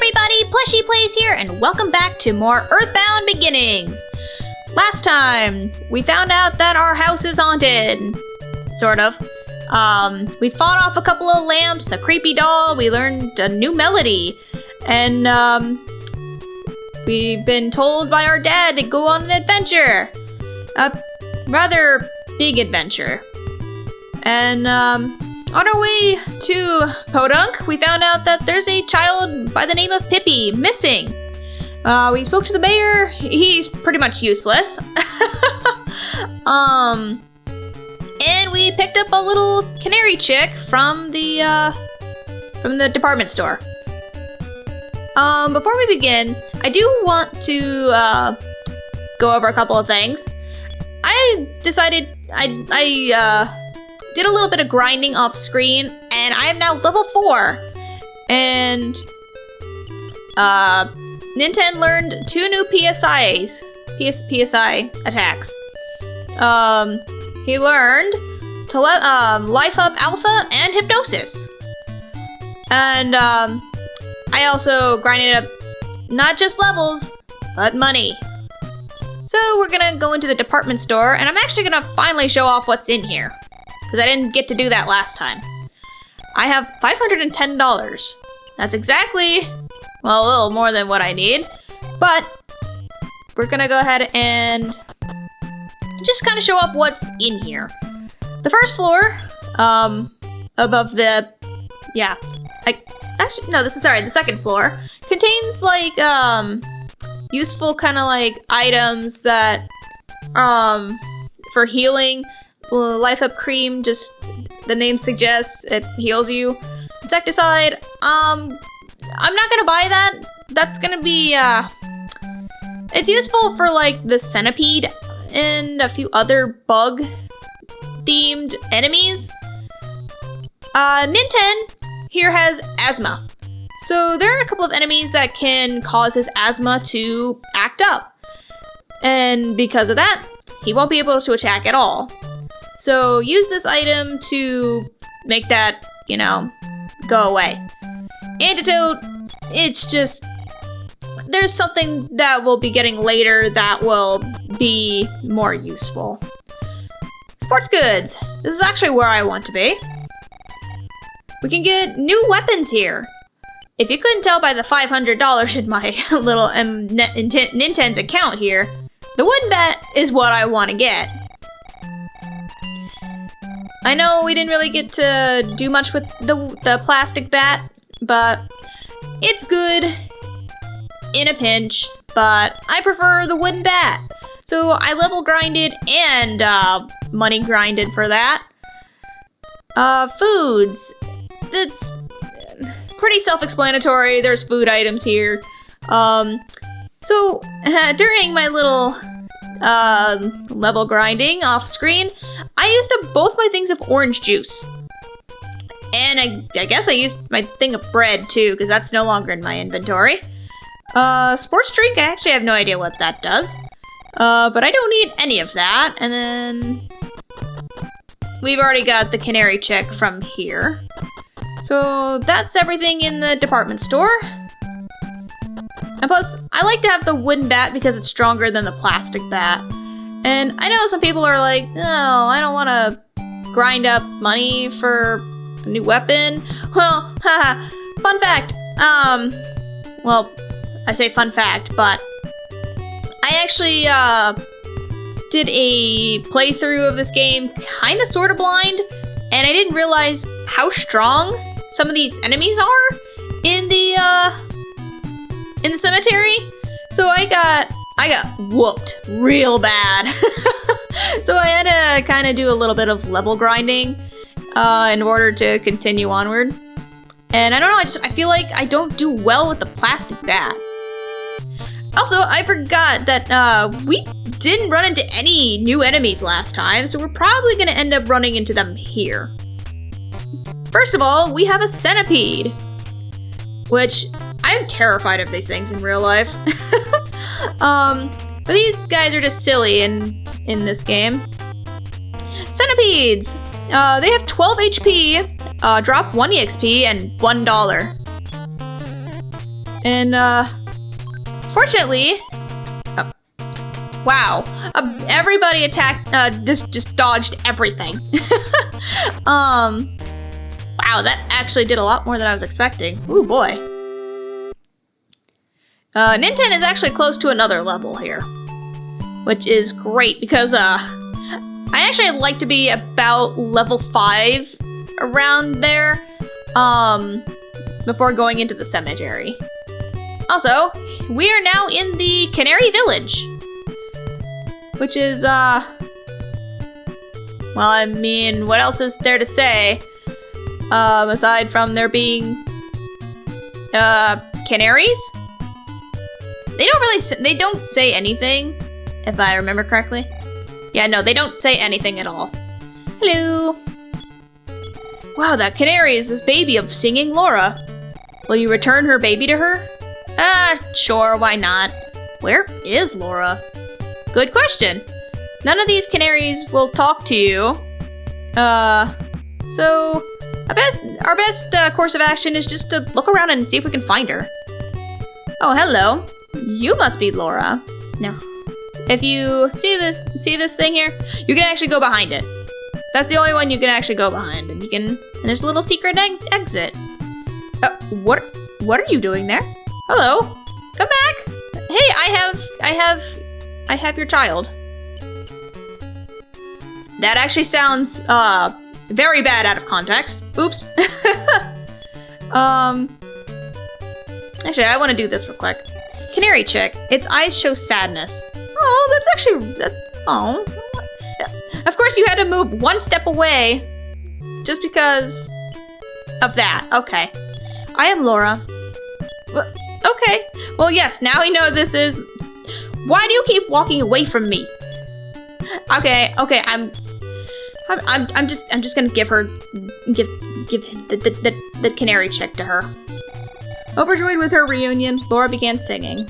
everybody, Plushy-Plays here, and welcome back to more Earthbound beginnings. Last time, we found out that our house is haunted. Sort of. We fought off a couple of lamps, a creepy doll, we learned a new melody, and, we've been told by our dad to go on an adventure. A rather big adventure. And, on our way to Podunk, we found out that there's a child by the name of Pippi missing. We spoke to the mayor. He's pretty much useless. And we picked up a little Canary chick from the department store. Before we begin, I do want to go over a couple of things. I decided I did a little bit of grinding off screen, and I am now level 4. And Nintendo learned 2 new PSI attacks. He learned to Life Up Alpha and Hypnosis. And I also grinded up not just levels, but money. So we're gonna go into the department store, and I'm actually gonna finally show off what's in here, because I didn't get to do that last time. I have $510. That's exactly, well, a little more than what I need, but we're gonna go ahead and just kind of show off what's in here. The first floor, above the, the second floor, contains like, useful kind of like items that, for healing. Life Up Cream, just the name suggests, it heals you. Insecticide, I'm not gonna buy that. That's gonna be, it's useful for like the centipede and a few other bug-themed enemies. Nintendo here has asthma. So there are a couple of enemies that can cause his asthma to act up. And because of that, he won't be able to attack at all. So use this item to make that, go away. Antidote, it's just, there's something that we'll be getting later that will be more useful. Sports goods, this is actually where I want to be. We can get new weapons here. If you couldn't tell by the $500 in my little Nintendo's account here, the wooden bat is what I want to get. I know we didn't really get to do much with the plastic bat, but it's good in a pinch, but I prefer the wooden bat. So I level grinded and money grinded for that. Foods. It's pretty self-explanatory. There's food items here. So during my little level grinding off screen, I used up both my things of orange juice. And I guess I used my thing of bread too, because that's no longer in my inventory. Sports drink, I actually have no idea what that does. But I don't need any of that. And then we've already got the Canary check from here. So that's everything in the department store. And plus, I like to have the wooden bat because it's stronger than the plastic bat. And I know some people are like, no, I don't want to grind up money for a new weapon. Well, haha, fun fact. Well, I say fun fact, but I actually did a playthrough of this game kind of sort of blind, and I didn't realize how strong some of these enemies are in the cemetery. So I got whooped real bad. So I had to kind of do a little bit of level grinding in order to continue onward. And I don't know, I feel like I don't do well with the plastic bat. Also, I forgot that we didn't run into any new enemies last time, so we're probably gonna end up running into them here. First of all, we have a centipede, which I'm terrified of these things in real life. But these guys are just silly in this game. Centipedes! They have 12 HP, drop 1 EXP, and $1. And, fortunately, wow, everybody attacked, just dodged everything. Wow, that actually did a lot more than I was expecting. Ooh, boy. Ninten is actually close to another level here, which is great because, I actually like to be about level 5 around there, before going into the cemetery. Also, we are now in the Canary village, which is, well, I mean, what else is there to say, aside from there being, canaries? They don't say anything, if I remember correctly. Yeah, no, they don't say anything at all. Hello. Wow, that canary is this baby of singing Laura. Will you return her baby to her? Sure, why not? Where is Laura? Good question. None of these canaries will talk to you. So our best course of action is just to look around and see if we can find her. Oh, hello. You must be Laura. No. If you see this thing here, you can actually go behind it. That's the only one you can actually go behind, and there's a little secret exit. What are you doing there? Hello, come back. Hey, I have your child. That actually sounds very bad out of context. Oops. Actually, I want to do this real quick. Canary chick, its eyes show sadness. Oh, that's actually, oh. Of course, you had to move one step away just because of that. Okay. I am Laura. Okay. Well, yes, now we know this is... Why do you keep walking away from me? Okay, I'm just gonna give the canary chick to her. Overjoyed with her reunion, Laura began singing.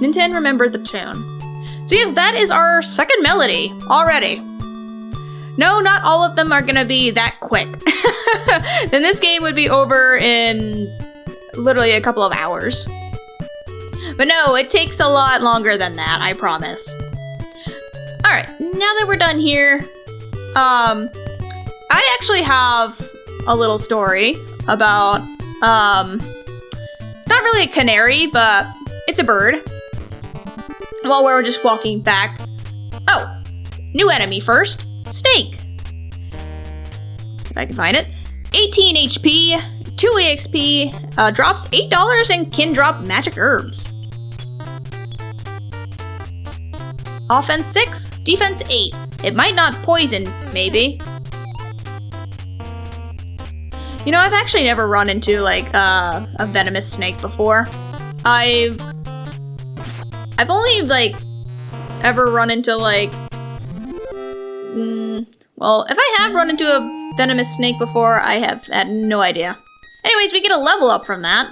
Ninten remembered the tune. So yes, that is our second melody already. No, not all of them are gonna be that quick. Then this game would be over in literally a couple of hours. But no, it takes a lot longer than that, I promise. Alright, now that we're done here, I actually have a little story about, it's not really a canary, but it's a bird. While we're just walking back. Oh, new enemy first. Snake. If I can find it. 18 HP, 2 EXP, drops $8 and can drop magic herbs. Offense 6, defense 8. It might not poison, maybe. You know, I've actually never run into, like, a venomous snake before. I've only, like, ever run into, like, well, if I have run into a venomous snake before, I have had no idea. Anyways, we get a level up from that.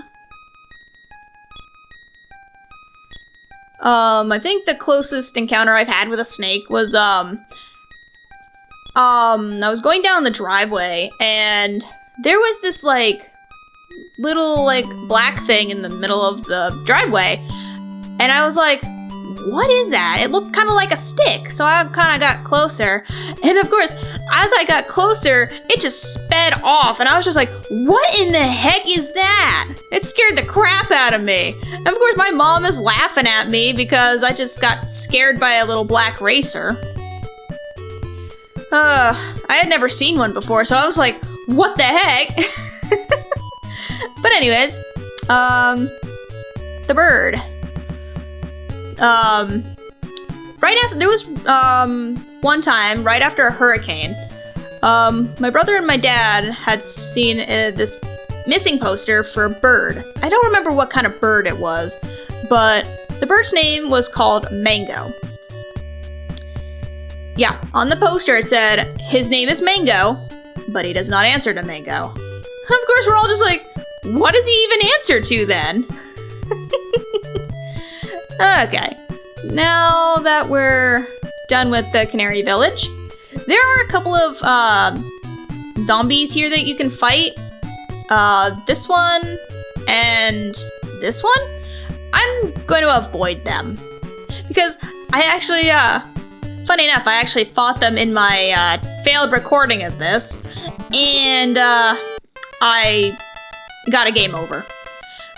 I think the closest encounter I've had with a snake was, I was going down the driveway, and there was this, like, little, like, black thing in the middle of the driveway. And I was like, what is that? It looked kind of like a stick. So I kind of got closer. And of course, as I got closer, it just sped off. And I was just like, what in the heck is that? It scared the crap out of me. And of course, my mom is laughing at me because I just got scared by a little black racer. I had never seen one before, so I was like, what the heck? But anyways, the bird. Right after, there was, one time, right after a hurricane, my brother and my dad had seen this missing poster for a bird. I don't remember what kind of bird it was, but the bird's name was called Mango. Yeah, on the poster it said, his name is Mango, but he does not answer to Mango. Of course, we're all just like, what does he even answer to then? Okay, now that we're done with the Canary Village, there are a couple of zombies here that you can fight. This one and this one. I'm going to avoid them because I actually, funny enough, I actually fought them in my failed recording of this, and I got a game over,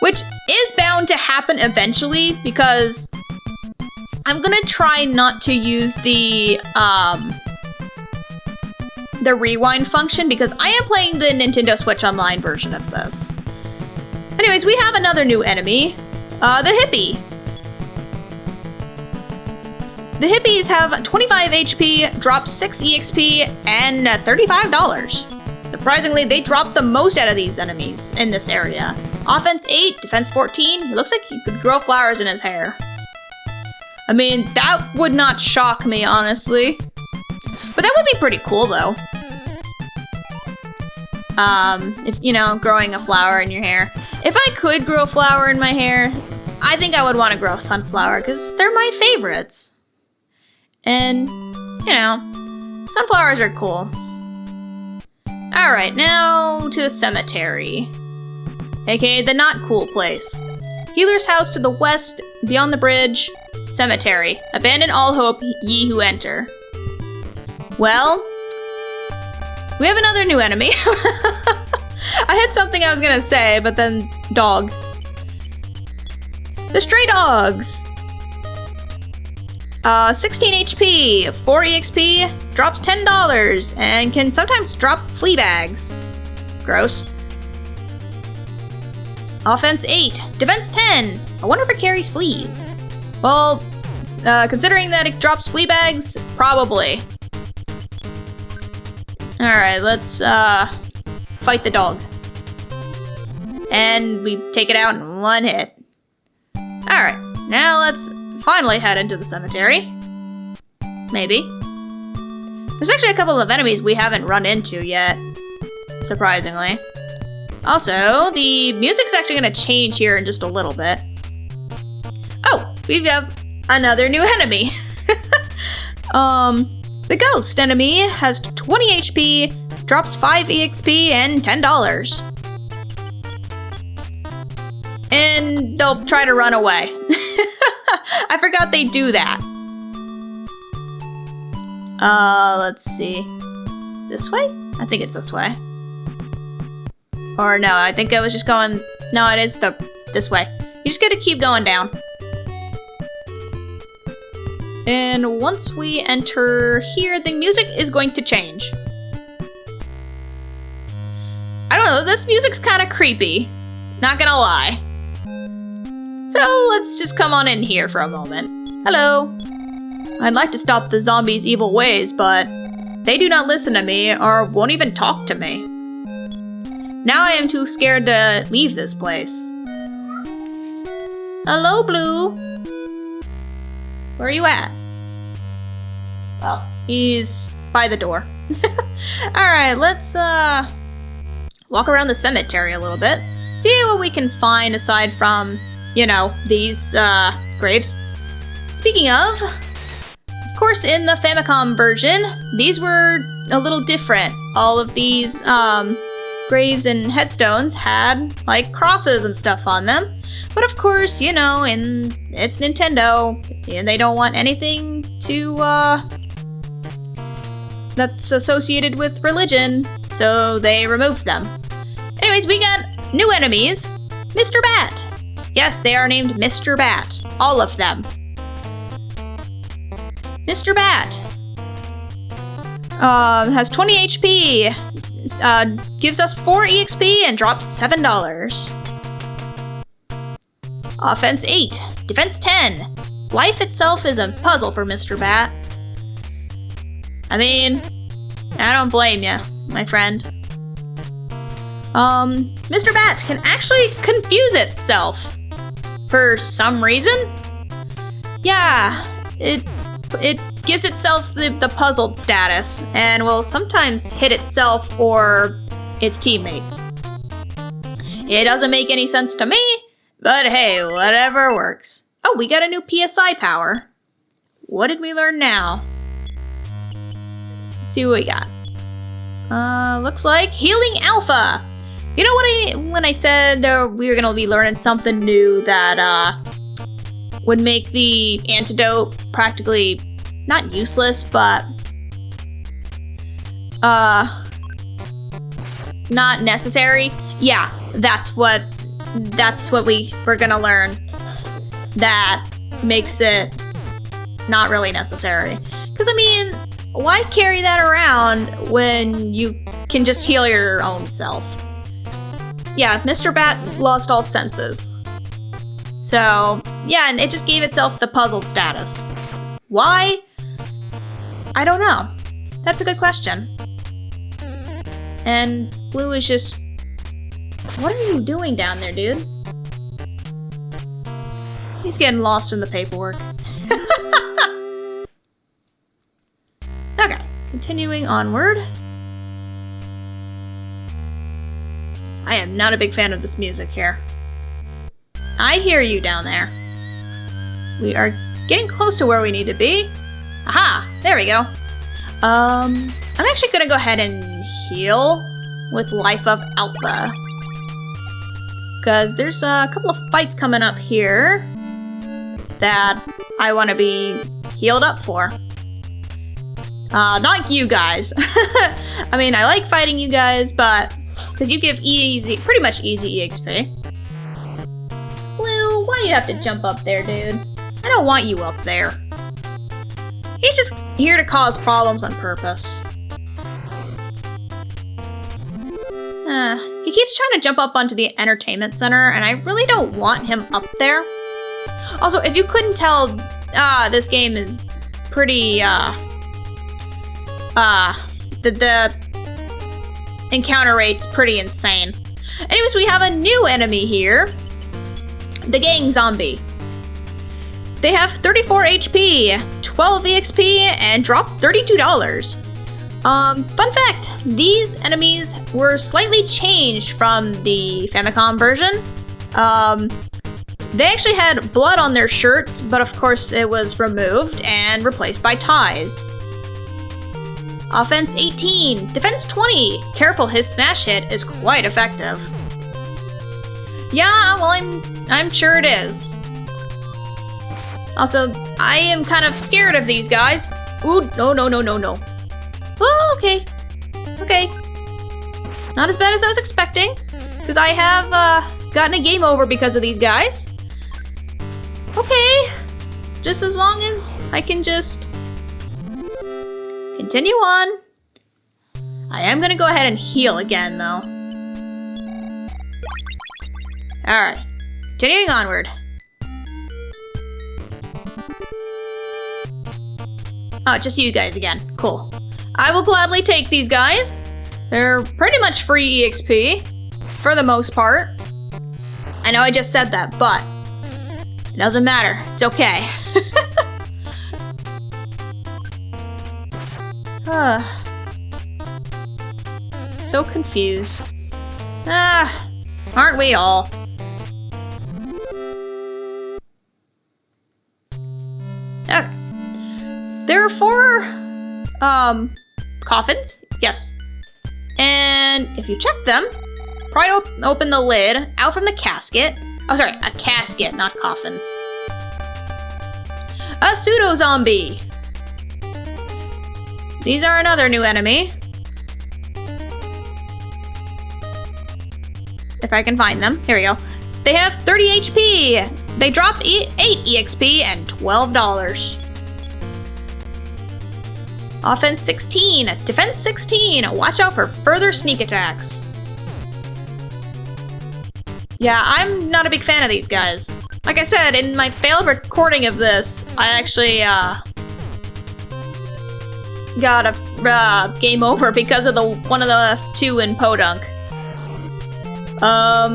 which is bound to happen eventually because I'm gonna try not to use the rewind function because I am playing the Nintendo Switch Online version of this. Anyways, we have another new enemy, the hippie. The hippies have 25 HP, drop 6 EXP, and $35. Surprisingly, they dropped the most out of these enemies in this area. Offense 8, defense 14. It looks like he could grow flowers in his hair. I mean, that would not shock me, honestly. But that would be pretty cool, though. If, you know, growing a flower in your hair. If I could grow a flower in my hair, I think I would want to grow a sunflower, because they're my favorites. And, you know, sunflowers are cool. Alright, now to the cemetery. AKA the not cool place. Healer's house to the west, beyond the bridge. Cemetery. Abandon all hope, ye who enter. Well, we have another new enemy. I had something I was gonna say, but then dog. The stray dogs. 16 HP, 4 EXP, drops $10, and can sometimes drop flea bags. Gross. Offense 8, defense 10. I wonder if it carries fleas. Well, considering that it drops flea bags, probably. Alright, let's fight the dog. And we take it out in one hit. Alright, now let's finally head into the cemetery. Maybe. There's actually a couple of enemies we haven't run into yet, surprisingly. Also, the music's actually gonna change here in just a little bit. Oh, we have another new enemy. The ghost enemy has 20 HP, drops 5 EXP, and $10. And they'll try to run away. I forgot they do that. Let's see. This way? I think it's this way. Or no, I think I was just going... No, it is this way. You just gotta keep going down. And once we enter here, the music is going to change. I don't know, this music's kind of creepy. Not gonna lie. So let's just come on in here for a moment. Hello. I'd like to stop the zombies' evil ways, but they do not listen to me or won't even talk to me. Now I am too scared to leave this place. Hello, Blue. Where are you at? Well, he's by the door. Alright, let's walk around the cemetery a little bit. See what we can find aside from, you know, these graves. Speaking of course, in the Famicom version, these were a little different. All of these graves and headstones had, like, crosses and stuff on them. But of course, you know, it's Nintendo, and they don't want anything to, that's associated with religion, so they removed them. Anyways, we got new enemies. Mr. Bat. Yes, they are named Mr. Bat. All of them. Mr. Bat. Has 20 HP. Gives us 4 EXP and drops $7. Offense 8. Defense 10. Life itself is a puzzle for Mr. Bat. I mean, I don't blame ya, my friend. Mr. Bat can actually confuse itself. For some reason? Yeah, it gives itself the puzzled status, and will sometimes hit itself or its teammates. It doesn't make any sense to me, but hey, whatever works. Oh, we got a new PSI power. What did we learn now? Let's see what we got. Looks like Healing Alpha. You know what when I said we were gonna be learning something new that would make the antidote practically not useless, but not necessary? Yeah, that's what we're gonna learn. That makes it not really necessary. Because I mean, why carry that around when you can just heal your own self? Yeah, Mr. Bat lost all senses. So, yeah, and it just gave itself the puzzled status. Why? I don't know. That's a good question. And Blue is just... What are you doing down there, dude? He's getting lost in the paperwork. Okay, continuing onward. I am not a big fan of this music here. I hear you down there. We are getting close to where we need to be. Aha, there we go. I'm actually gonna go ahead and heal with Life of Alpha. Because there's a couple of fights coming up here that I want to be healed up for. Not you guys. I mean, I like fighting you guys, but because you give pretty much easy EXP. Blue, why do you have to jump up there, dude? I don't want you up there. He's just here to cause problems on purpose. He keeps trying to jump up onto the entertainment center, and I really don't want him up there. Also, if you couldn't tell, this game is pretty, the encounter rate's pretty insane. Anyways, we have a new enemy here. The Gang Zombie. They have 34 HP, 12 EXP, and drop $32. Fun fact, these enemies were slightly changed from the Famicom version. They actually had blood on their shirts, but of course it was removed and replaced by ties. Offense 18, defense 20. Careful, his smash hit is quite effective. Yeah, well, I'm sure it is. Also, I am kind of scared of these guys. Ooh, no. Oh, okay. Okay. Not as bad as I was expecting, because I have gotten a game over because of these guys. Okay. Just as long as I can just continue on. I am gonna go ahead and heal again, though. Alright. Continuing onward. Oh, just you guys again. Cool. I will gladly take these guys. They're pretty much free EXP, for the most part. I know I just said that, but it doesn't matter. It's okay. So confused. Aren't we all? Okay. There are 4 coffins, yes. And if you check them, try to open the lid out from the casket. Oh, sorry, a casket, not coffins. A pseudo-zombie. These are another new enemy. If I can find them. Here we go. They have 30 HP. They drop 8 EXP and $12. Offense 16, defense 16. Watch out for further sneak attacks. Yeah, I'm not a big fan of these guys. Like I said, in my failed recording of this, I actually got a game over because of one of the 2 in Podunk. I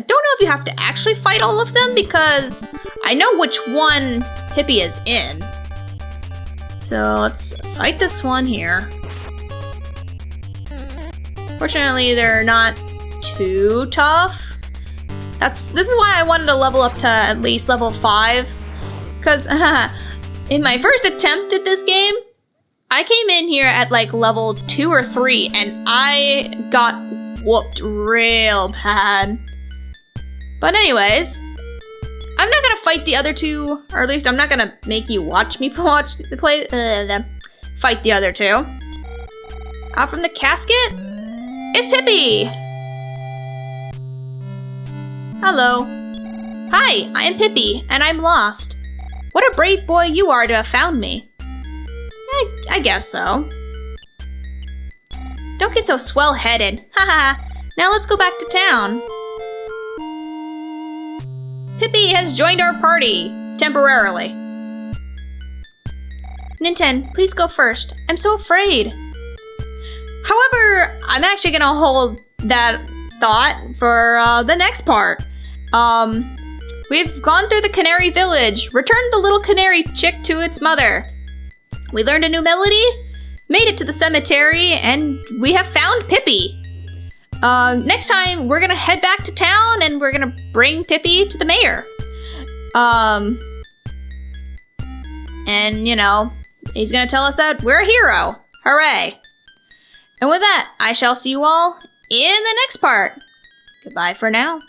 don't know if you have to actually fight all of them because I know which one Hippie is in. So let's fight this one here. Fortunately, they're not too tough. This is why I wanted to level up to at least level 5. Because in my first attempt at this game, I came in here at like level 2 or 3 and I got whooped real bad. But anyways, I'm not gonna fight the other two, or at least I'm not gonna make you watch me fight the other two. Out from the casket, it's Pippi! Hello. Hi, I am Pippi, and I'm lost. What a brave boy you are to have found me. I guess so. Don't get so swell-headed. Haha. Now let's go back to town. Pippi has joined our party, temporarily. Ninten, please go first. I'm so afraid. However, I'm actually gonna hold that thought for the next part. We've gone through the Canary village, returned the little canary chick to its mother. We learned a new melody, made it to the cemetery, and we have found Pippi. Next time, we're gonna head back to town and we're gonna bring Pippi to the mayor. And, you know, he's gonna tell us that we're a hero. Hooray. And with that, I shall see you all in the next part. Goodbye for now.